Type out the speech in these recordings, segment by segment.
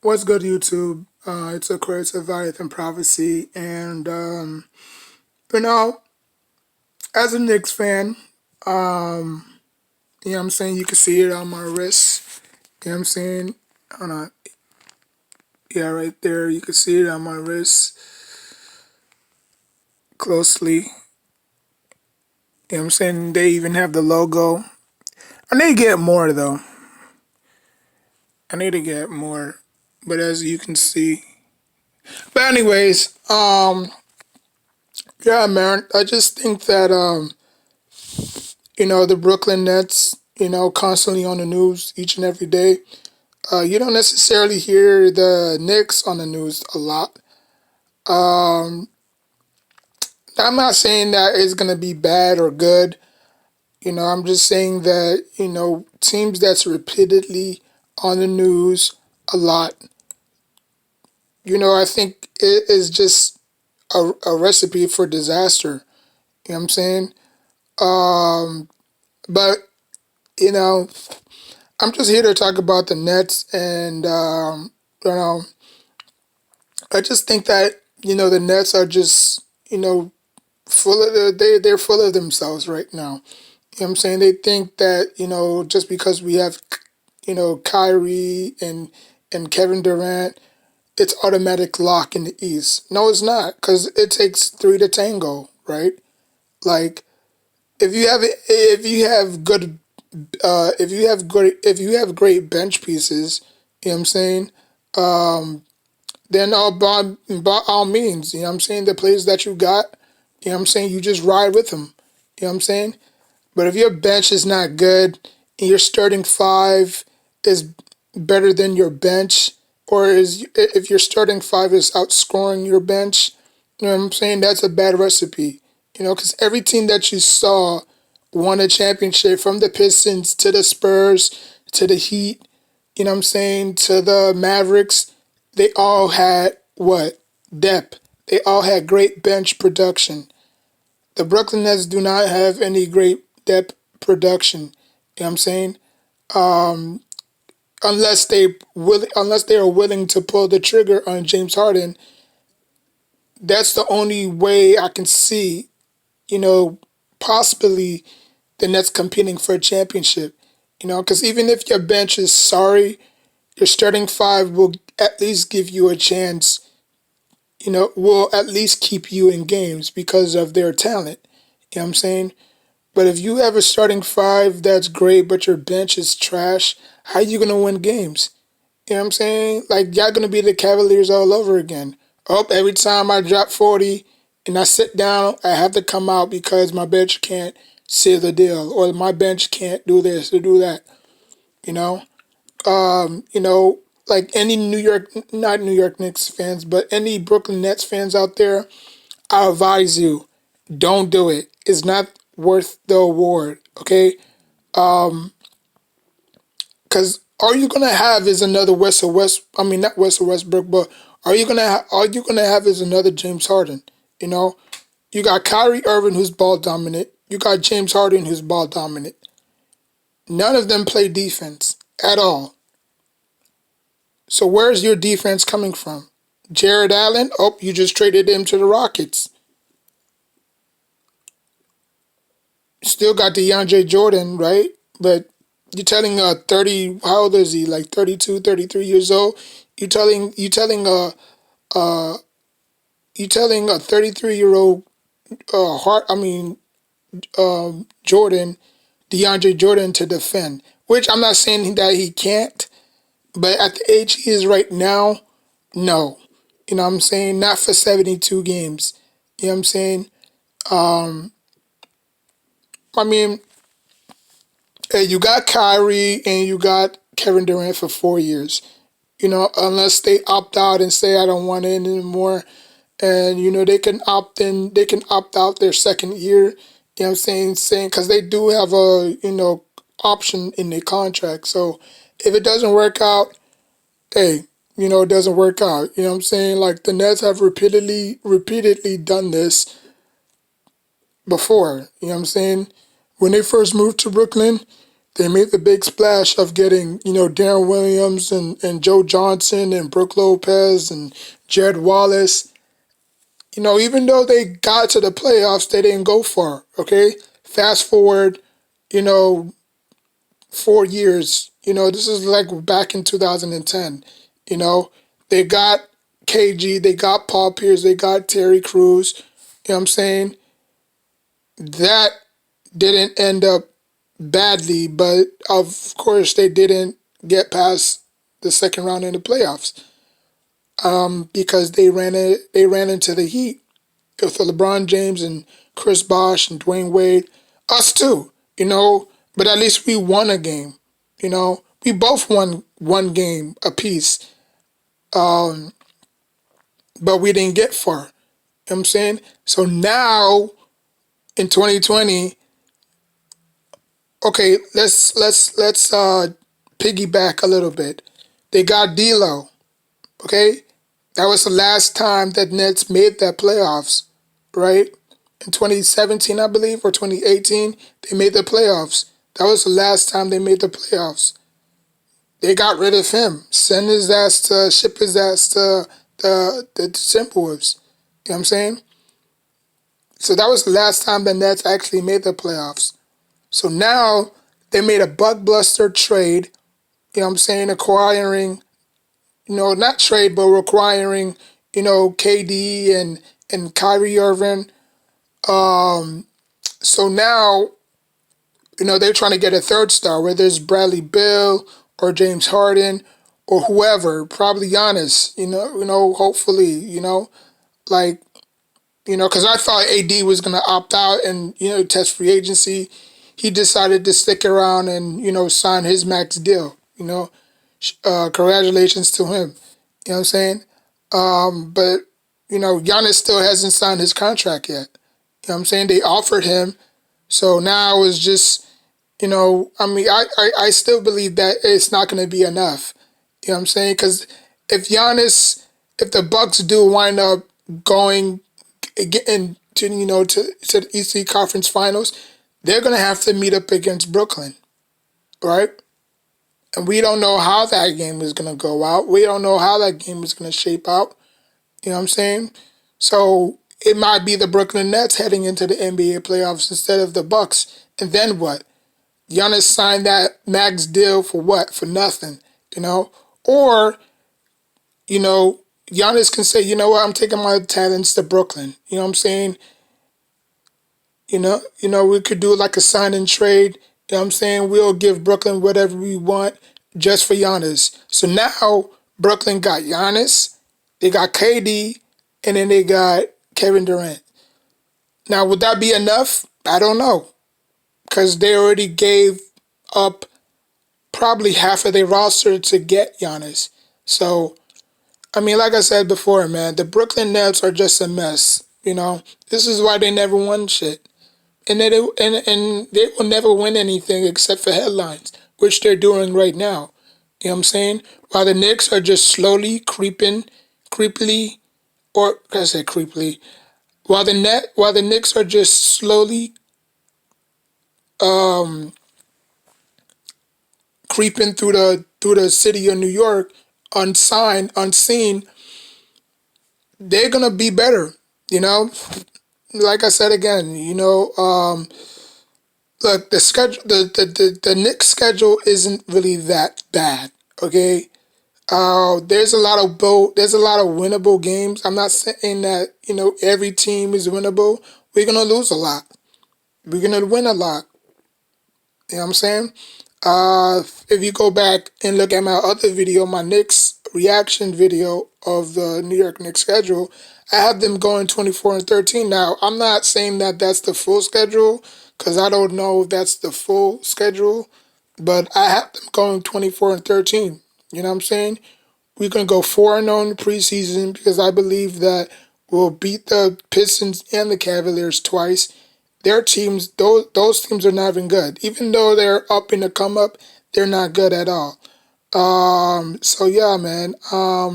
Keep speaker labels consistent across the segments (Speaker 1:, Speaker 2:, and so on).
Speaker 1: What's good, YouTube? It's a creative Violence and Prophecy, and you know, as a Knicks fan, you know what I'm saying, you can see it on my wrist. You know what I'm saying? On a Yeah, right there, you can see it on my wrist closely. You know what I'm saying? They even have the logo. I need to get more though. I need to get more, but as you can see. But anyways, yeah, man, I just think that the Brooklyn Nets, constantly on the news each and every day. You don't necessarily hear the Knicks on the news a lot. Um, I'm not saying that it's going to be bad or good. I'm just saying that, teams that's repeatedly on the news a lot, I think it is just a recipe for disaster. You know what I'm saying? But, you know, I'm just here to talk about the Nets and, you know, I just think that the Nets are just full of they're full of themselves right now. You know what I'm saying? They think that just because we have Kyrie and Kevin Durant, it's automatic lock in the East. No, it's not, because it takes three to tango, right? Like if you have good if you have great bench pieces, you know what I'm saying? Then by all means, you know what I'm saying, the players that you got, you know what I'm saying, you just ride with them. You know what I'm saying? But if your bench is not good and your starting five is better than your bench, or is if your starting five is outscoring your bench, you know what I'm saying, that's a bad recipe. Because every team that you saw won a championship, from the Pistons to the Spurs to the Heat, you know what I'm saying, to the Mavericks. They all had what? Depth. They all had great bench production. The Brooklyn Nets do not have any great depth production. You know what I'm saying? Unless they are willing to pull the trigger on James Harden, that's the only way I can see, you know, possibly the Nets competing for a championship. Because even if your bench is sorry, your starting five will at least give you a chance, will at least keep you in games because of their talent. You know what I'm saying? But if you have a starting five that's great, but your bench is trash, how are you going to win games? You know what I'm saying? Like, y'all going to be the Cavaliers all over again. Oh, every time I drop 40 and I sit down, I have to come out because my bench can't seal the deal, or my bench can't do this or do that. You know? You know, like any not New York Knicks fans, but any Brooklyn Nets fans out there, I advise you, don't do it. It's not worth the award, okay? Because all you're gonna have is another I mean, not Russell Westbrook, but all you're gonna have is another James Harden. You know, you got Kyrie Irving, who's ball dominant. You got James Harden, who's ball dominant. None of them play defense at all. So where's your defense coming from? Jared Allen? Oh, you just traded him to the Rockets. Still got DeAndre Jordan, right? But you're telling 30, how old is he? Like 32, 33 years old? You telling you telling uh you telling a 33-year-old heart I mean Jordan, DeAndre Jordan, to defend. Which I'm not saying that he can't, but at the age he is right now, no. You know what I'm saying? Not for 72 games. You know what I'm saying? Um I mean, hey, you got Kyrie and you got Kevin Durant for 4 years. Unless they opt out and say I don't want it anymore, and they can opt out their second year. You know what I'm saying because they do have a option in their contract. So if it doesn't work out, hey, it doesn't work out. You know what I'm saying? Like, the Nets have repeatedly done this before. You know what I'm saying? When they first moved to Brooklyn, They made the big splash of getting, Darren Williams and Joe Johnson and Brooke Lopez and Jared Wallace. Even though they got to the playoffs, they didn't go far. Okay, fast forward, you know, 4 years. This is like back in 2010. You know, they got KG, they got Paul Pierce, they got Terry Crews. You know what I'm saying? That didn't end up badly, but of course they didn't get past the second round in the playoffs because they ran into the Heat with LeBron James and Chris Bosh and Dwayne Wade, us too, but at least we won a game, we both won one game apiece, but we didn't get far. You know what I'm saying? So now in 2020, okay, let's piggyback a little bit. They got D'Lo. Okay, that was the last time that Nets made that playoffs, right? In 2017, I believe, or 2018, they made the playoffs. That was the last time they made the playoffs. They got rid of him, send his ass to, ship his ass to the Timberwolves. You know what I'm saying? So that was the last time the Nets actually made the playoffs. So now they made a buckbuster trade, you know what I'm saying, acquiring, not trade, but requiring, KD and Kyrie Irving. So now, they're trying to get a third star, whether it's Bradley Beal or James Harden or whoever, probably Giannis, hopefully, like, because I thought AD was going to opt out and, test free agency. He decided to stick around and, sign his max deal, congratulations to him. You know what I'm saying? But, Giannis still hasn't signed his contract yet. You know what I'm saying? They offered him. So now it's just, I mean, I still believe that it's not going to be enough. You know what I'm saying? Because if the Bucks do wind up going, getting to, to the EC Conference Finals, they're going to have to meet up against Brooklyn, right? And we don't know how that game is going to go out. We don't know how that game is going to shape out. You know what I'm saying? So it might be the Brooklyn Nets heading into the NBA playoffs instead of the Bucks. And then what? Giannis signed that max deal for what? For nothing, Or, Giannis can say, you know what, I'm taking my talents to Brooklyn. You know what I'm saying? We could do like a sign and trade. You know what I'm saying? We'll give Brooklyn whatever we want just for Giannis. So now Brooklyn got Giannis, they got KD, and then they got Kevin Durant. Now, would that be enough? I don't know. Because they already gave up probably half of their roster to get Giannis. So, I mean, like I said before, man, the Brooklyn Nets are just a mess. This is why they never won shit. And they will never win anything except for headlines, which they're doing right now. You know what I'm saying? While the Knicks are just slowly creepily, or I say creepily, while the Knicks are just slowly um, creeping through the city of New York, unsigned, unseen, they're gonna be better. You know, like I said again, look, the schedule, the Knicks schedule isn't really that bad. Okay, there's a lot of winnable games. I'm not saying that every team is winnable. We're gonna lose a lot. We're gonna win a lot. You know what I'm saying? If you go back and look at my other video, my Knicks reaction video of the New York Knicks schedule, I have them going 24-13. Now, I'm not saying that that's the full schedule because I don't know if that's the full schedule, but I have them going 24-13. You know what I'm saying? We're going to go 4-0 in the preseason because I believe that we'll beat the Pistons and the Cavaliers twice. Their teams, those teams are not even good. Even though they're up in the come up, they're not good at all. So yeah, man. I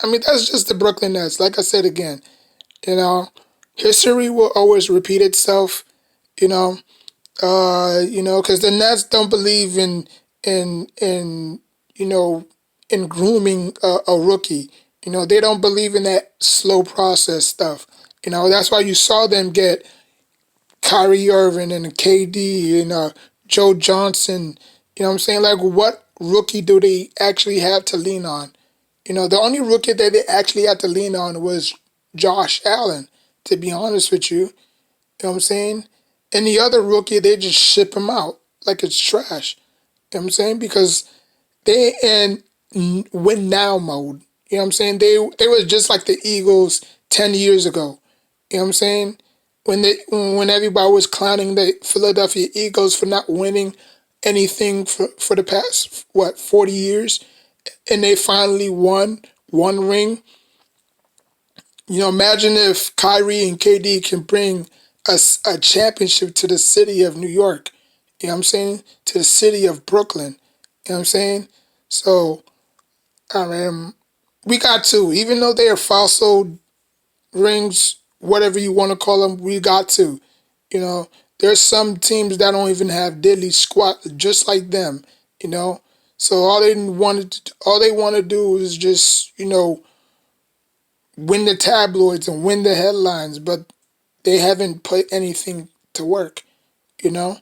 Speaker 1: mean, that's just the Brooklyn Nets. Like I said again, you know, history will always repeat itself. You know, Because the Nets don't believe in you know in grooming a rookie. They don't believe in that slow process stuff. That's why you saw them get Kyrie Irving and KD and Joe Johnson. You know what I'm saying? Like, what rookie do they actually have to lean on? The only rookie that they actually had to lean on was Josh Allen, to be honest with you. You know what I'm saying? And the other rookie, they just ship him out like it's trash. You know what I'm saying? Because they in win now mode. You know what I'm saying? They was just like the Eagles 10 years ago. You know what I'm saying? When everybody was clowning the Philadelphia Eagles for not winning anything for the past 40 years, and they finally won one ring. Imagine if Kyrie and KD can bring a championship to the city of New York. You know what I'm saying? To the city of Brooklyn. You know what I'm saying? So, I mean, we got to, even though they are fossil rings, whatever you want to call them, we got to. You know, there's some teams that don't even have diddly squat, just like them. You know, so all they want to do is just win the tabloids and win the headlines, but they haven't put anything to work. You know,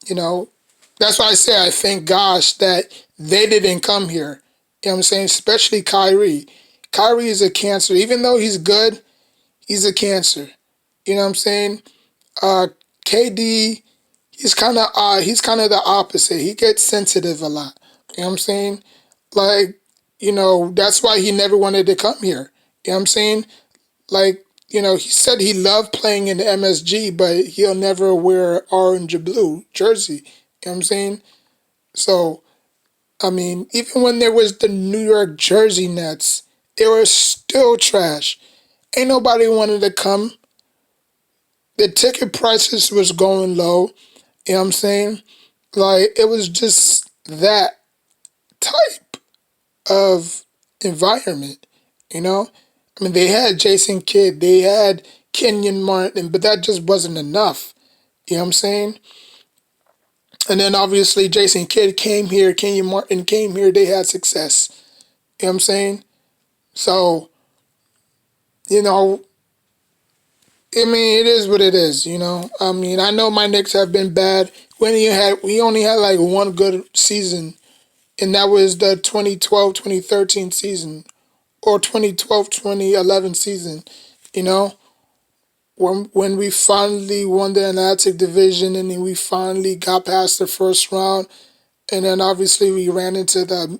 Speaker 1: you know. That's why I say I thank gosh that they didn't come here. You know what I'm saying? Especially Kyrie. Kyrie is a cancer. Even though he's good, he's a cancer. You know what I'm saying? Uh, KD, he's kind of the opposite. He gets sensitive a lot. You know what I'm saying? Like, that's why he never wanted to come here. You know what I'm saying? Like, he said he loved playing in the MSG, but he'll never wear orange or blue jersey. You know what I'm saying? So, I mean, even when there was the New York Jersey Nets, they were still trash. Ain't nobody wanted to come. The ticket prices was going low. You know what I'm saying? Like, it was just that type of environment, you know? I mean, they had Jason Kidd, they had Kenyon Martin, but that just wasn't enough. You know what I'm saying? And then obviously Jason Kidd came here, Kenyon Martin came here, they had success. You know what I'm saying? So, you know, I mean, it is what it is. I mean, I know my Knicks have been bad. We only had like one good season, and that was the 2012-2013 season, or 2012-2011 season. You know, when we finally won the Atlantic Division, and then we finally got past the first round, and then obviously we ran into the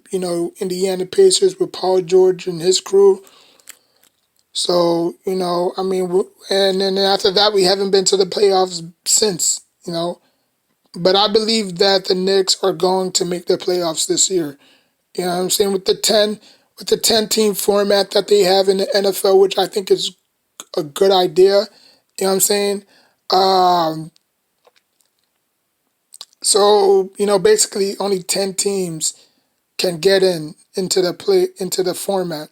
Speaker 1: Indiana Pacers with Paul George and his crew. So, I mean, and then after that, we haven't been to the playoffs since. But I believe that the Knicks are going to make the playoffs this year. You know what I'm saying? With the 10 team format that they have in the NFL, which I think is a good idea. You know what I'm saying? Um, so, basically only 10 teams can get into the format.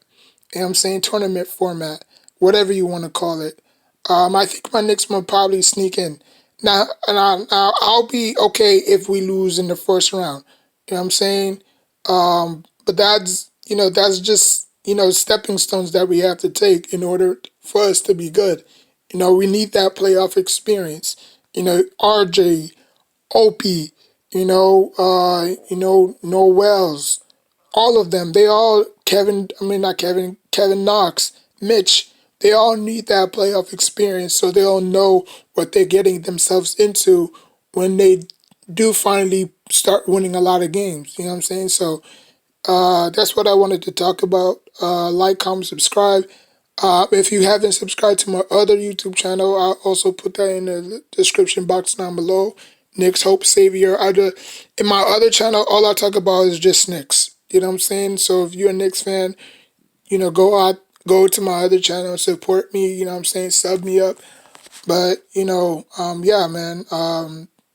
Speaker 1: You know what I'm saying? Tournament format, whatever you want to call it. I think my Knicks will probably sneak in. Now, and I'll be okay if we lose in the first round. You know what I'm saying? But that's just stepping stones that we have to take in order for us to be good. We need that playoff experience. RJ, Opie, Noel's, all of them, they all I mean not Kevin, Kevin Knox, Mitch, they all need that playoff experience so they'll know what they're getting themselves into when they do finally start winning a lot of games. You know what I'm saying? So that's what I wanted to talk about. Like, comment, subscribe. If you haven't subscribed to my other YouTube channel, I'll also put that in the description box down below. Knicks Hope Savior. In my other channel, all I talk about is just Knicks. You know what I'm saying? So if you're a Knicks fan, go to my other channel and support me. You know what I'm saying? Sub me up. But yeah, man.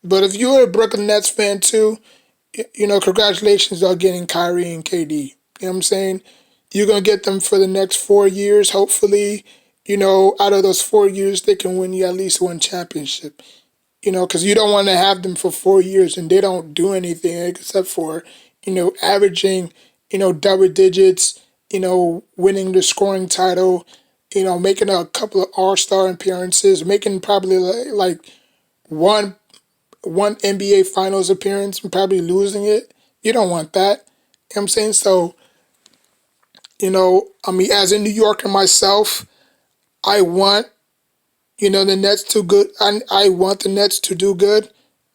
Speaker 1: But if you're a Brooklyn Nets fan too, congratulations on getting Kyrie and KD. You know what I'm saying? You're gonna get them for the next 4 years, hopefully. out of those 4 years, they can win you at least one championship. Because you don't want to have them for 4 years and they don't do anything except for, averaging, double digits, winning the scoring title, making a couple of All-Star appearances, making probably like one one NBA Finals appearance and probably losing it. You don't want that. You know what I'm saying? So, I mean, as a New Yorker myself, I want, the Nets to good. I want the Nets to do good. You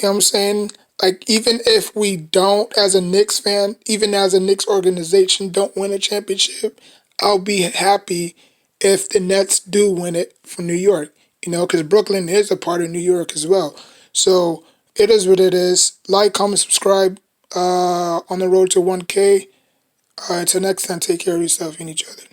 Speaker 1: know what I'm saying? Like, even if we don't, as a Knicks fan, even as a Knicks organization, don't win a championship, I'll be happy if the Nets do win it for New York. Because Brooklyn is a part of New York as well. So it is what it is. Like, comment, subscribe on the road to 1K. Until next time, take care of yourself and each other.